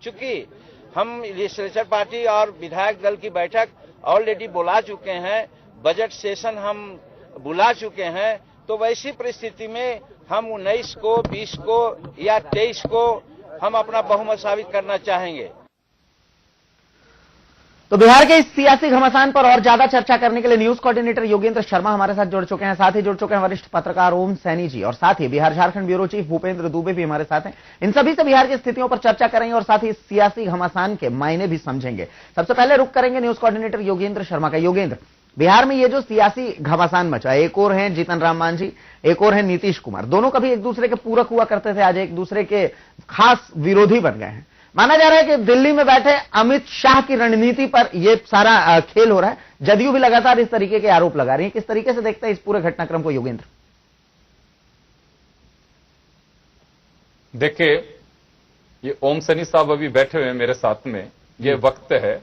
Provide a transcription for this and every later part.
चूंकि हम legislature party और विधायक दल की बैठक ऑलरेडी बुला चुके हैं, बजट सेशन हम बुला चुके हैं, तो वैसी परिस्थिति में हम 19 को, 20 को या 23 को हम अपना बहुमत साबित करना चाहेंगे। तो बिहार के इस सियासी घमासान पर और ज्यादा चर्चा करने के लिए न्यूज कोऑर्डिनेटर योगेंद्र शर्मा हमारे साथ जुड़ चुके हैं, साथ ही जुड़ चुके हैं वरिष्ठ पत्रकार ओम सैनी जी, और साथ ही बिहार झारखंड ब्यूरो चीफ भूपेंद्र दुबे भी हमारे साथ हैं। इन सभी से बिहार की स्थितियों पर चर्चा करेंगे और साथ ही सियासी घमासान के मायने भी समझेंगे। सबसे पहले रुक करेंगे न्यूज कोऑर्डिनेटर योगेंद्र शर्मा का। योगेंद्र, बिहार में ये जो सियासी घमासान मचा, एक और हैं जीतन राम मांझी, एक और है नीतीश कुमार, दोनों कभी एक दूसरे के पूरक हुआ करते थे, आज एक दूसरे के खास विरोधी बन गए हैं। माना जा रहा है कि दिल्ली में बैठे अमित शाह की रणनीति पर यह सारा खेल हो रहा है। जदयू भी लगातार इस तरीके के आरोप लगा रही है। किस तरीके से देखते हैं इस पूरे घटनाक्रम को योगेंद्र? देखिए, ये ओम सैनी साहब अभी बैठे हुए हैं मेरे साथ में। ये वक्त है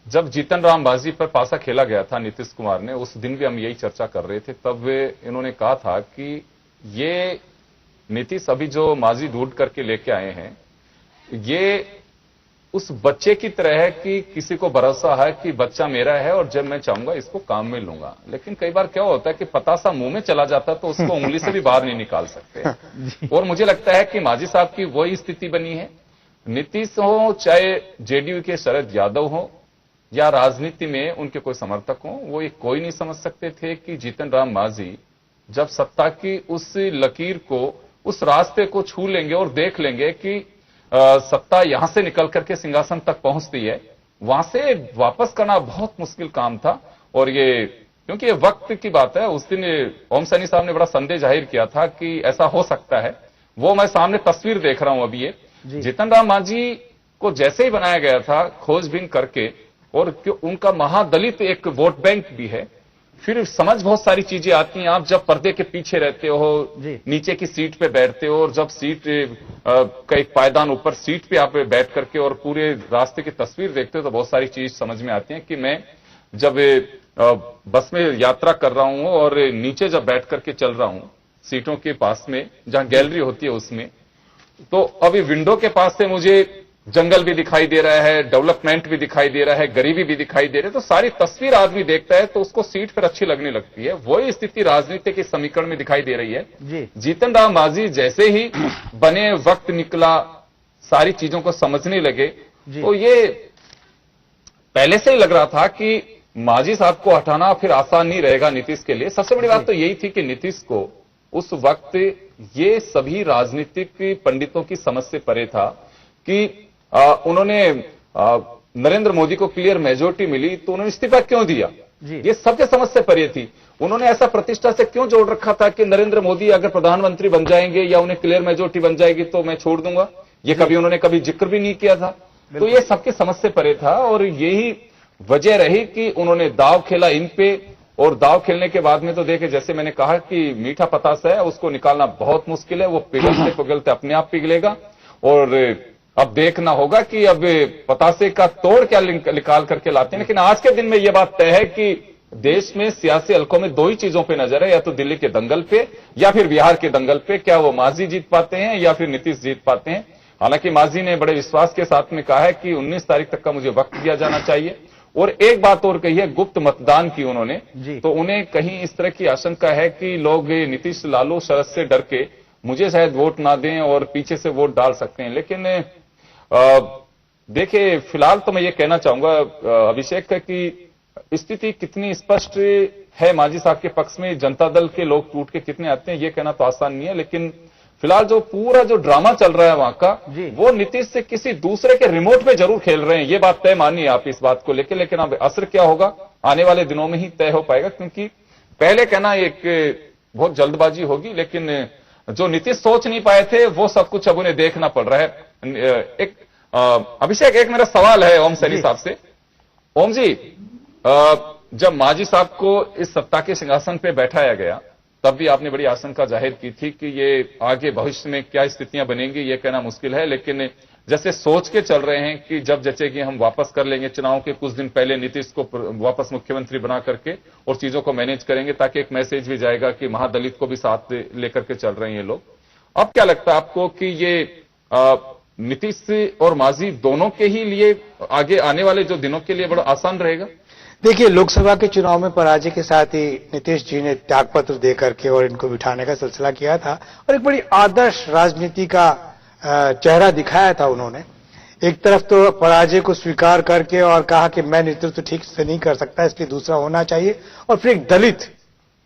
जब जीतन राम मांझी पर पासा खेला गया था नीतीश कुमार ने, उस दिन भी हम यही चर्चा कर रहे थे। तब इन्होंने कहा था कि ये नीतीश अभी जो मांझी ढूंढ करके लेके आए हैं, ये उस बच्चे की तरह है कि किसी को भरोसा है कि बच्चा मेरा है और जब मैं चाहूंगा इसको काम में लूंगा। लेकिन कई बार क्या होता है कि पतासा मुंह में चला जाता है तो उसको उंगली से भी बाहर नहीं निकाल सकते। और मुझे लगता है कि मांझी साहब की वही स्थिति बनी है। नीतीश हो, चाहे जेडीयू के शरद यादव हो या राजनीति में उनके कोई समर्थक हो, वो ये कोई नहीं समझ सकते थे कि जीतन राम मांझी जब सत्ता की उस लकीर को, उस रास्ते को छू लेंगे और देख लेंगे कि सत्ता यहां से निकल करके सिंहासन तक पहुंचती है, वहां से वापस करना बहुत मुश्किल काम था। और ये क्योंकि ये वक्त की बात है, उस दिन ओम सैनी साहब ने बड़ा संदेह जाहिर किया था कि ऐसा हो सकता है। वो मैं सामने तस्वीर देख रहा हूं अभी। ये जीतन राम मांझी को जैसे ही बनाया गया था खोजबीन करके, और उनका महादलित एक वोट बैंक भी है, फिर समझ बहुत सारी चीजें आती हैं। आप जब पर्दे के पीछे रहते हो, नीचे की सीट पे बैठते हो, और जब सीट का एक पायदान ऊपर सीट पे आप बैठ करके और पूरे रास्ते की तस्वीर देखते हो, तो बहुत सारी चीज समझ में आती है। कि मैं जब बस में यात्रा कर रहा हूं और नीचे जब बैठ करके चल रहा हूं सीटों के पास में जहां गैलरी होती है उसमें, तो अभी विंडो के पास से मुझे जंगल भी दिखाई दे रहा है, डेवलपमेंट भी दिखाई दे रहा है, गरीबी भी दिखाई दे रही है। तो सारी तस्वीर आदमी देखता है तो उसको सीट पर अच्छी लगने लगती है। वही स्थिति राजनीति के समीकरण में दिखाई दे रही है। जीतन राम मांझी जैसे ही बने, वक्त निकला, सारी चीजों को समझने लगे, तो ये पहले से ही लग रहा था कि मांझी साहब को हटाना फिर आसान नहीं रहेगा नीतीश के लिए। सबसे बड़ी बात तो यही थी कि नीतीश को उस वक्त ये सभी राजनीतिक पंडितों की समझ से परे था कि उन्होंने नरेंद्र मोदी को क्लियर मेजोरिटी मिली तो उन्होंने इस्तीफा क्यों दिया, ये सबके समझ से परे थी। उन्होंने ऐसा प्रतिष्ठा से क्यों जोड़ रखा था कि नरेंद्र मोदी अगर प्रधानमंत्री बन जाएंगे या उन्हें क्लियर मेजोरिटी बन जाएगी तो मैं छोड़ दूंगा, ये कभी उन्होंने कभी जिक्र भी नहीं किया था। तो ये सबके समझ से परे था और यही वजह रही कि उन्होंने दाव खेला इन पे। और दाव खेलने के बाद में तो देखे, जैसे मैंने कहा कि मीठा पतासा है, उसको निकालना बहुत मुश्किल है, वो पिघलते पिघलते अपने आप पिघलेगा। और अब देखना होगा कि अब पतासे का तोड़ क्या निकाल करके लाते हैं। लेकिन आज के दिन में यह बात तय है कि देश में सियासी हलकों में दो ही चीजों पे नजर है, या तो दिल्ली के दंगल पे या फिर बिहार के दंगल पे। क्या वो मांझी जीत पाते हैं या फिर नीतीश जीत पाते हैं। हालांकि मांझी ने बड़े विश्वास के साथ में कहा है कि 19 तारीख तक का मुझे वक्त दिया जाना चाहिए। और एक बात और कही है, गुप्त मतदान की उन्होंने, तो उन्हें कहीं इस तरह की आशंका है कि लोग नीतीश लालू शरद से डर के मुझे शायद वोट ना दें और पीछे से वोट डाल सकते हैं। लेकिन देखिए, फिलहाल तो मैं ये कहना चाहूंगा अभिषेक कि स्थिति कितनी स्पष्ट है मांझी साहब के पक्ष में, जनता दल के लोग टूट के कितने आते हैं ये कहना तो आसान नहीं है। लेकिन फिलहाल जो पूरा जो ड्रामा चल रहा है वहां का, वो नीतीश से किसी दूसरे के रिमोट में जरूर खेल रहे हैं, ये बात तय मानिए आप इस बात को लेकर। लेकिन अब असर क्या होगा आने वाले दिनों में ही तय हो पाएगा, क्योंकि पहले कहना एक बहुत जल्दबाजी होगी, लेकिन जो नीतीश सोच नहीं पाए थे वो सब कुछ अब उन्हें देखना पड़ रहा है। एक अभिषेक, एक मेरा सवाल है ओम सैनी साहब से। ओम जी, जब मांझी साहब को इस सत्ता के सिंहासन पे बैठाया गया तब भी आपने बड़ी आशंका जाहिर की थी कि ये आगे भविष्य में क्या स्थितियां बनेंगी ये कहना मुश्किल है। लेकिन जैसे सोच के चल रहे हैं कि जब जचेगी हम वापस कर लेंगे, चुनाव के कुछ दिन पहले नीतीश को वापस मुख्यमंत्री बना करके और चीजों को मैनेज करेंगे, ताकि एक मैसेज भी जाएगा कि महादलित को भी साथ लेकर के चल रहे हैं ये लोग। अब क्या लगता है आपको कि ये नीतीश और मांझी दोनों के ही लिए आगे आने वाले जो दिनों के लिए बड़ा आसान रहेगा? देखिए, लोकसभा के चुनाव में पराजय के साथ ही नीतीश जी ने त्यागपत्र दे करके और इनको बिठाने का सिलसिला किया था और एक बड़ी आदर्श राजनीति का चेहरा दिखाया था उन्होंने। एक तरफ तो पराजय को स्वीकार करके और कहा कि मैं नेतृत्व ठीक से नहीं कर सकता, इसलिए दूसरा होना चाहिए, और फिर एक दलित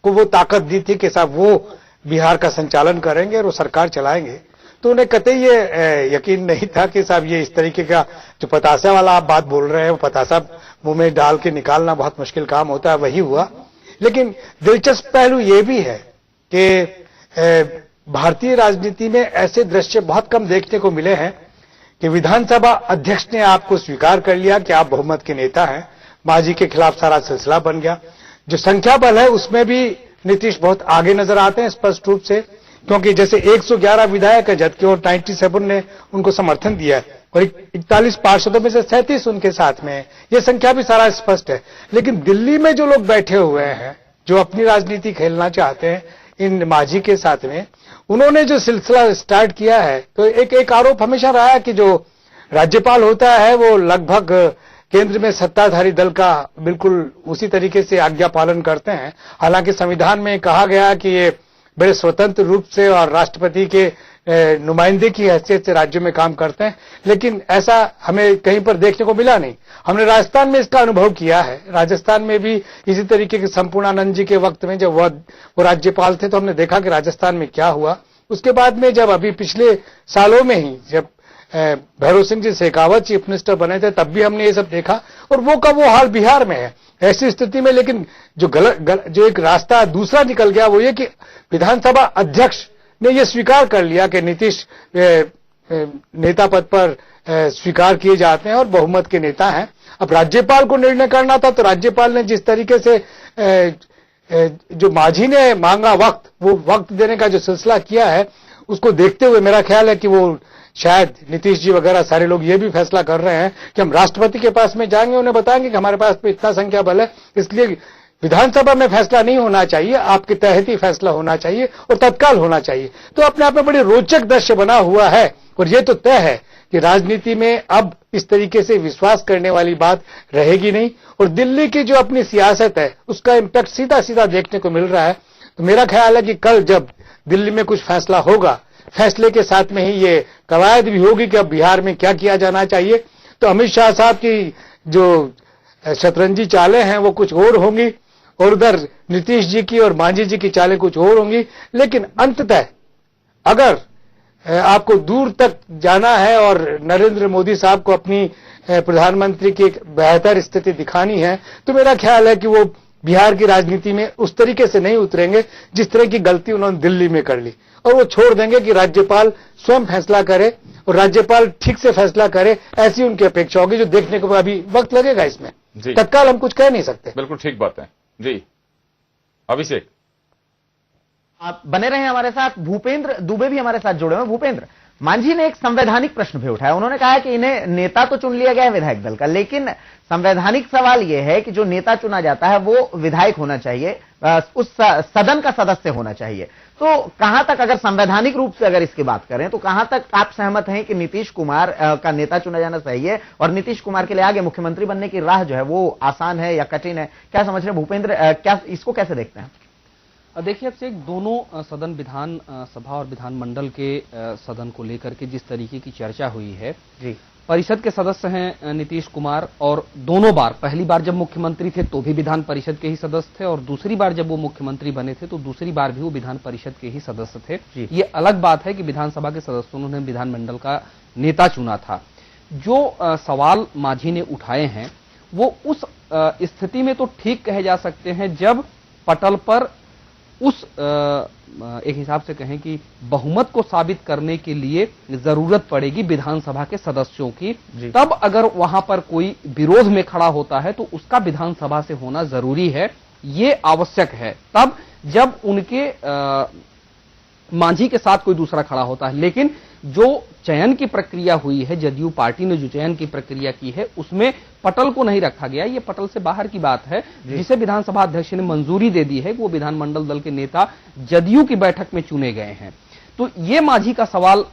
को वो ताकत दी थी कि साहब वो बिहार का संचालन करेंगे और वो सरकार चलाएंगे। तो उन्हें कतई ये यकीन नहीं था कि साहब ये इस तरीके का जो पतासा वाला आप बात बोल रहे हैं, वो पतासा मुंह में डाल के निकालना बहुत मुश्किल काम होता है, वही हुआ। लेकिन दिलचस्प पहलू ये भी है कि भारतीय राजनीति में ऐसे दृश्य बहुत कम देखने को मिले हैं कि विधानसभा अध्यक्ष ने आपको स्वीकार कर लिया कि आप बहुमत के नेता हैं। मांझी के खिलाफ सारा सिलसिला बन गया। जो संख्या बल है उसमें भी नीतीश बहुत आगे नजर आते हैं स्पष्ट रूप से, क्योंकि जैसे 111 विधायक है जबकि और 97 ने उनको समर्थन दिया है और 41 पार्षदों में से 37 उनके साथ में है। ये संख्या भी सारा स्पष्ट है। लेकिन दिल्ली में जो लोग बैठे हुए हैं, जो अपनी राजनीति खेलना चाहते हैं इन मांझी के साथ में, उन्होंने जो सिलसिला स्टार्ट किया है, तो एक आरोप हमेशा रहा है कि जो राज्यपाल होता है वो लगभग केंद्र में सत्ताधारी दल का बिल्कुल उसी तरीके से आज्ञा पालन करते हैं। हालांकि संविधान में कहा गया कि ये बड़े स्वतंत्र रूप से और राष्ट्रपति के नुमाइंदे की हैसियत से राज्यों में काम करते हैं, लेकिन ऐसा हमें कहीं पर देखने को मिला नहीं। हमने राजस्थान में इसका अनुभव किया है। राजस्थान में भी इसी तरीके के संपूर्णानंद जी के वक्त में जब वो राज्यपाल थे तो हमने देखा कि राजस्थान में क्या हुआ। उसके बाद में जब अभी पिछले सालों में ही जब भैरव सिंह जी शेखावत चीफ मिनिस्टर बने थे तब भी हमने ये सब देखा, और वो का वो हाल बिहार में है। ऐसी स्थिति में लेकिन जो एक रास्ता दूसरा निकल गया वो ये कि विधानसभा अध्यक्ष ने ये स्वीकार कर लिया कि नीतीश नेता पद पर स्वीकार किए जाते हैं और बहुमत के नेता हैं। अब राज्यपाल को निर्णय करना था, तो राज्यपाल ने जिस तरीके से जो मांझी ने मांगा वक्त, वो वक्त देने का जो सिलसिला किया है, उसको देखते हुए मेरा ख्याल है कि वो शायद नीतीश जी वगैरह सारे लोग ये भी फैसला कर रहे हैं कि हम राष्ट्रपति के पास में जाएंगे, उन्हें बताएंगे कि हमारे पास में इतना संख्या बल है, इसलिए विधानसभा में फैसला नहीं होना चाहिए, आपके तहत ही फैसला होना चाहिए और तत्काल होना चाहिए। तो अपने आप में बड़ी रोचक दृश्य बना हुआ है। और ये तो तय है कि राजनीति में अब इस तरीके से विश्वास करने वाली बात रहेगी नहीं, और दिल्ली की जो अपनी सियासत है उसका इंपैक्ट सीधा सीधा देखने को मिल रहा है। तो मेरा ख्याल है कि कल जब दिल्ली में कुछ फैसला होगा, फैसले के साथ में ही ये कवायद भी होगी कि अब बिहार में क्या किया जाना चाहिए। तो अमित शाह साहब की जो शतरंजी चालें हैं वो कुछ और होंगी, और उधर नीतीश जी की और मांझी जी की चालें कुछ और होंगी। लेकिन अंततः अगर आपको दूर तक जाना है और नरेंद्र मोदी साहब को अपनी प्रधानमंत्री की एक बेहतर स्थिति दिखानी है, तो मेरा ख्याल है कि वो बिहार की राजनीति में उस तरीके से नहीं उतरेंगे जिस तरह की गलती उन्होंने दिल्ली में कर ली, और वो छोड़ देंगे कि राज्यपाल स्वयं फैसला करे और राज्यपाल ठीक से फैसला करे, ऐसी उनकी अपेक्षा होगी, जो देखने को अभी वक्त लगेगा। इसमें तत्काल हम कुछ कह नहीं सकते। बिल्कुल ठीक बात है जी। अभिषेक, आप बने रहे हमारे साथ। भूपेंद्र दुबे भी हमारे साथ जुड़े हुए। भूपेंद्र, मांझी ने एक संवैधानिक प्रश्न भी उठाया। उन्होंने कहा कि इन्हें नेता तो चुन लिया गया है विधायक दल का, लेकिन संवैधानिक सवाल यह है कि जो नेता चुना जाता है वो विधायक होना चाहिए, उस सदन का सदस्य होना चाहिए। तो कहां तक, अगर संवैधानिक रूप से अगर इसकी बात करें, तो कहां तक आप सहमत हैं कि नीतीश कुमार का नेता चुना जाना सही है, और नीतीश कुमार के लिए आगे मुख्यमंत्री बनने की राह जो है वो आसान है या कठिन है? क्या समझ रहे हैं भूपेंद्र, क्या इसको कैसे देखते हैं? देखिए, अब से दोनों सदन, विधान सभा और विधानमंडल के सदन को लेकर के जिस तरीके की चर्चा हुई है जी, परिषद के सदस्य हैं नीतीश कुमार, और दोनों बार, पहली बार जब मुख्यमंत्री थे तो भी विधान परिषद के ही सदस्य थे, और दूसरी बार जब वो मुख्यमंत्री बने थे तो दूसरी बार भी वो विधान परिषद के ही सदस्य थे। ये अलग बात है कि विधानसभा के सदस्यों ने उन्हें विधानमंडल का नेता चुना था। जो सवाल मांझी ने उठाए हैं वो उस स्थिति में तो ठीक कहे जा सकते हैं जब पटल पर उस एक हिसाब से कहें कि बहुमत को साबित करने के लिए जरूरत पड़ेगी विधानसभा के सदस्यों की, तब अगर वहां पर कोई विरोध में खड़ा होता है तो उसका विधानसभा से होना जरूरी है, ये आवश्यक है। तब जब उनके मांझी के साथ कोई दूसरा खड़ा होता है। लेकिन जो चयन की प्रक्रिया हुई है, जदयू पार्टी ने जो चयन की प्रक्रिया की है, उसमें पटल को नहीं रखा गया। ये पटल से बाहर की बात है, जिसे विधानसभा अध्यक्ष ने मंजूरी दे दी है कि वो विधानमंडल दल के नेता जदयू की बैठक में चुने गए हैं। तो ये मांझी का सवाल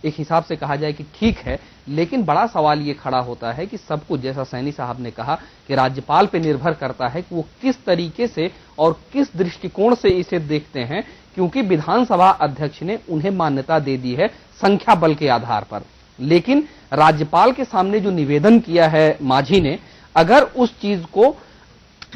एक हिसाब से कहा जाए कि ठीक है, लेकिन बड़ा सवाल ये खड़ा होता है कि सब कुछ, जैसा सैनी साहब ने कहा, कि राज्यपाल पे निर्भर करता है कि वो किस तरीके से और किस दृष्टिकोण से इसे देखते हैं, क्योंकि विधानसभा अध्यक्ष ने उन्हें मान्यता दे दी है संख्या बल के आधार पर। लेकिन राज्यपाल के सामने जो निवेदन किया है मांझी ने, अगर उस चीज को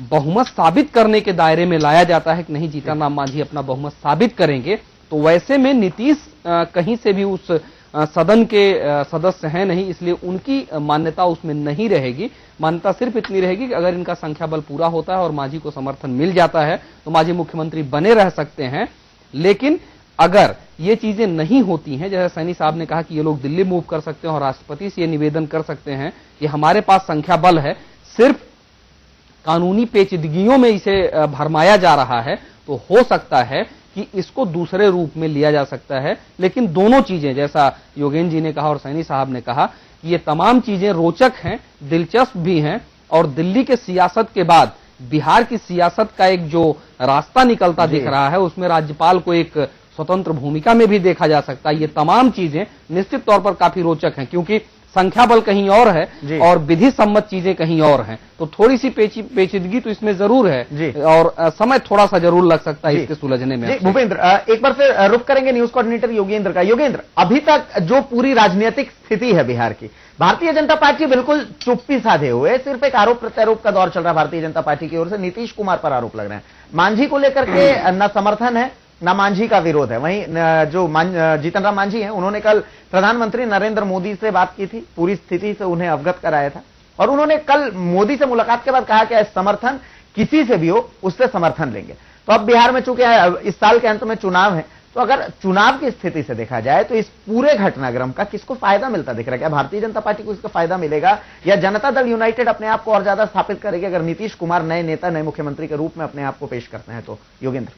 बहुमत साबित करने के दायरे में लाया जाता है कि नहीं, जीतन राम मांझी अपना बहुमत साबित करेंगे, तो वैसे में नीतीश कहीं से भी उस सदन के सदस्य हैं नहीं, इसलिए उनकी मान्यता उसमें नहीं रहेगी। मान्यता सिर्फ इतनी रहेगी कि अगर इनका संख्या बल पूरा होता है और मांझी को समर्थन मिल जाता है तो मांझी मुख्यमंत्री बने रह सकते हैं। लेकिन अगर ये चीजें नहीं होती हैं, जैसे सैनी साहब ने कहा कि ये लोग दिल्ली मूव कर सकते हैं और राष्ट्रपति से ये निवेदन कर सकते हैं कि हमारे पास संख्या बल है, सिर्फ कानूनी पेचीदगियों में इसे भरमाया जा रहा है, तो हो सकता है कि इसको दूसरे रूप में लिया जा सकता है। लेकिन दोनों चीजें, जैसा योगेंद्र जी ने कहा और सैनी साहब ने कहा, ये तमाम चीजें रोचक हैं, दिलचस्प भी हैं, और दिल्ली के सियासत के बाद बिहार की सियासत का एक जो रास्ता निकलता दिख रहा है, उसमें राज्यपाल को एक स्वतंत्र भूमिका में भी देखा जा सकता है। ये तमाम चीजें निश्चित तौर पर काफी रोचक हैं, क्योंकि संख्या बल कहीं और है और विधि सम्मत चीजें कहीं और हैं, तो थोड़ी सी पेचीदगी तो इसमें जरूर है और समय थोड़ा सा जरूर लग सकता है इसके सुलझने में। भूपेंद्र, एक बार फिर रुक करेंगे न्यूज कोऑर्डिनेटर योगेंद्र का। योगेंद्र, अभी तक जो पूरी राजनीतिक स्थिति है बिहार की, भारतीय जनता पार्टी बिल्कुल चुप्पी साधे हुए, सिर्फ एक आरोप प्रत्यारोप का दौर चल रहा है भारतीय जनता पार्टी की ओर से। नीतीश कुमार पर आरोप लग रहे हैं, मांझी को लेकर के न समर्थन है न मांझी का विरोध है। वहीं जो जीतन राम मांझी हैं, उन्होंने कल प्रधानमंत्री नरेंद्र मोदी से बात की थी, पूरी स्थिति से उन्हें अवगत कराया था, और उन्होंने कल मोदी से मुलाकात के बाद कहा कि समर्थन किसी से भी हो उससे समर्थन लेंगे। तो अब बिहार में चूंकि इस साल के अंत में चुनाव है, तो अगर चुनाव की स्थिति से देखा जाए तो इस पूरे घटनाक्रम का किसको फायदा मिलता दिख रहा है? क्या भारतीय जनता पार्टी को इसका फायदा मिलेगा, या जनता दल यूनाइटेड अपने आप को और ज्यादा स्थापित करेगी अगर नीतीश कुमार नए नेता, नए मुख्यमंत्री के रूप में अपने आप को पेश करते हैं? तो योगेंद्र,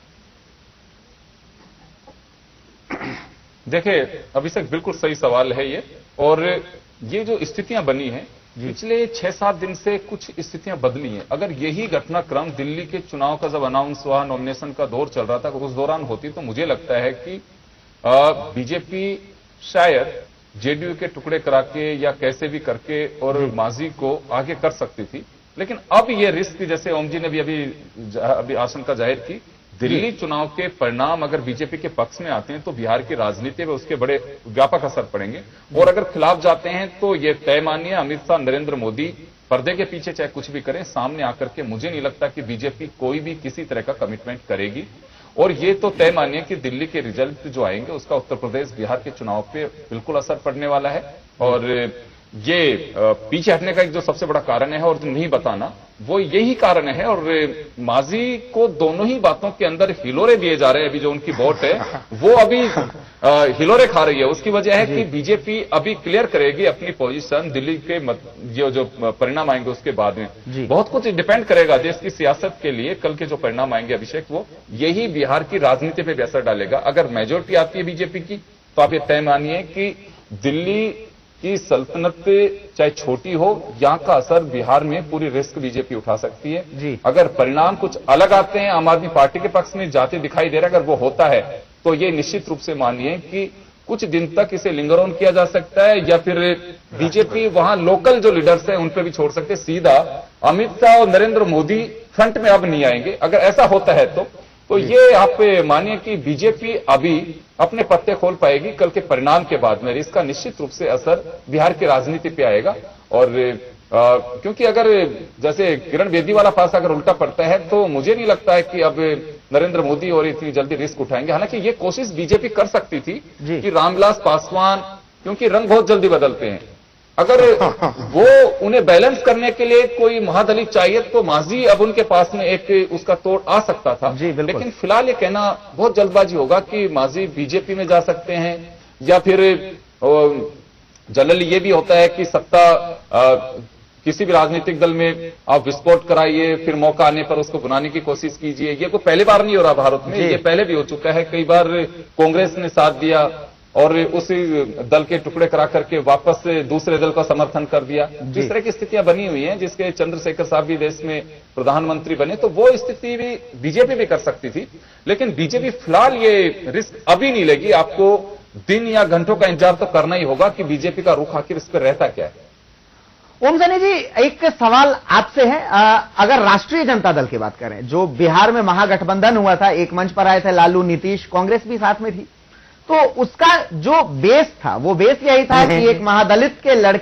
देखिए अभिषेक, बिल्कुल सही सवाल है ये, और ये जो स्थितियां बनी हैं पिछले 6-7 दिन से कुछ स्थितियां बदली हैं। अगर यही घटनाक्रम दिल्ली के चुनाव का जब अनाउंस हुआ, नॉमिनेशन का दौर चल रहा था, उस दौरान होती तो मुझे लगता है कि बीजेपी शायद जेडीयू के टुकड़े करा के या कैसे भी करके और मांझी को आगे कर सकती थी। लेकिन अब ये रिस्क, जैसे ओम जी ने भी अभी आशंका जाहिर की, दिल्ली चुनाव के परिणाम अगर बीजेपी के पक्ष में आते हैं तो बिहार की राजनीति में उसके बड़े व्यापक असर पड़ेंगे, और अगर खिलाफ जाते हैं तो ये तय मानिए अमित शाह, नरेंद्र मोदी पर्दे के पीछे चाहे कुछ भी करें, सामने आकर के मुझे नहीं लगता कि बीजेपी कोई भी किसी तरह का कमिटमेंट करेगी। और ये तो तय मानिए कि दिल्ली के रिजल्ट जो आएंगे उसका उत्तर प्रदेश, बिहार के चुनाव पे बिल्कुल असर पड़ने वाला है। और ये पीछे हटने का एक जो सबसे बड़ा कारण है और जो नहीं बताना, वो यही कारण है। और मांझी को दोनों ही बातों के अंदर हिलोरे दिए जा रहे हैं। अभी जो उनकी वोट है वो अभी हिलोरे खा रही है। उसकी वजह है कि बीजेपी अभी क्लियर करेगी अपनी पोजीशन, दिल्ली के जो परिणाम आएंगे उसके बाद में बहुत कुछ डिपेंड करेगा देश की सियासत के लिए। कल के जो परिणाम आएंगे अभिषेक, वो यही बिहार की राजनीति पे भी असर डालेगा। अगर मेजोरिटी आती है बीजेपी की, तो आप ये तय मानिए कि दिल्ली की सल्तनत चाहे छोटी हो, यहां का असर बिहार में पूरी रिस्क बीजेपी उठा सकती है। अगर परिणाम कुछ अलग आते हैं, आम आदमी पार्टी के पक्ष में जाते दिखाई दे रहा है, अगर वो होता है तो ये निश्चित रूप से मानिए कि कुछ दिन तक इसे लिंगर ऑन किया जा सकता है, या फिर बीजेपी वहां लोकल जो लीडर्स हैं उन पर भी छोड़ सकते हैं। सीधा अमित शाह और नरेंद्र मोदी फ्रंट में अब नहीं आएंगे। अगर ऐसा होता है तो ये आप मानिए कि बीजेपी अभी अपने पत्ते खोल पाएगी कल के परिणाम के बाद में। इसका निश्चित रूप से असर बिहार की राजनीति पे आएगा। और क्योंकि अगर जैसे किरण बेदी वाला पासा अगर उल्टा पड़ता है तो मुझे नहीं लगता है कि अब नरेंद्र मोदी और इतनी जल्दी रिस्क उठाएंगे। हालांकि ये कोशिश बीजेपी कर सकती थी कि रामविलास पासवान, क्योंकि रंग बहुत जल्दी बदलते हैं, अगर वो उन्हें बैलेंस करने के लिए कोई महादलित चाहिए तो मांझी अब उनके पास में एक उसका तोड़ आ सकता था। लेकिन फिलहाल ये कहना बहुत जल्दबाजी होगा कि मांझी बीजेपी में जा सकते हैं, या फिर जनरली ये भी होता है कि सत्ता किसी भी राजनीतिक दल में आप विस्फोट कराइए, फिर मौका आने पर उसको बुलाने की कोशिश कीजिए। ये कोई पहली बार नहीं हो रहा भारत में, ये पहले भी हो चुका है। कई बार कांग्रेस ने साथ दिया और उसी दल के टुकड़े करा करके वापस दूसरे दल का समर्थन कर दिया। जिस तरह की स्थितियां बनी हुई हैं, जिसके चंद्रशेखर साहब भी देश में प्रधानमंत्री बने, तो वो स्थिति भी बीजेपी भी कर सकती थी। लेकिन बीजेपी फिलहाल ये रिस्क अभी नहीं लेगी। आपको दिन या घंटों का इंतजार तो करना ही होगा कि बीजेपी का रुख आखिर इस पर रहता क्या है। ओम सैनी जी, एक सवाल आपसे है। अगर राष्ट्रीय जनता दल की बात करें, जो बिहार में महागठबंधन हुआ था, एक मंच पर आए थे लालू, नीतीश, कांग्रेस भी साथ में थी, तो उसका जो बेस था वो बेस यही था कि एक महादलित के लड़के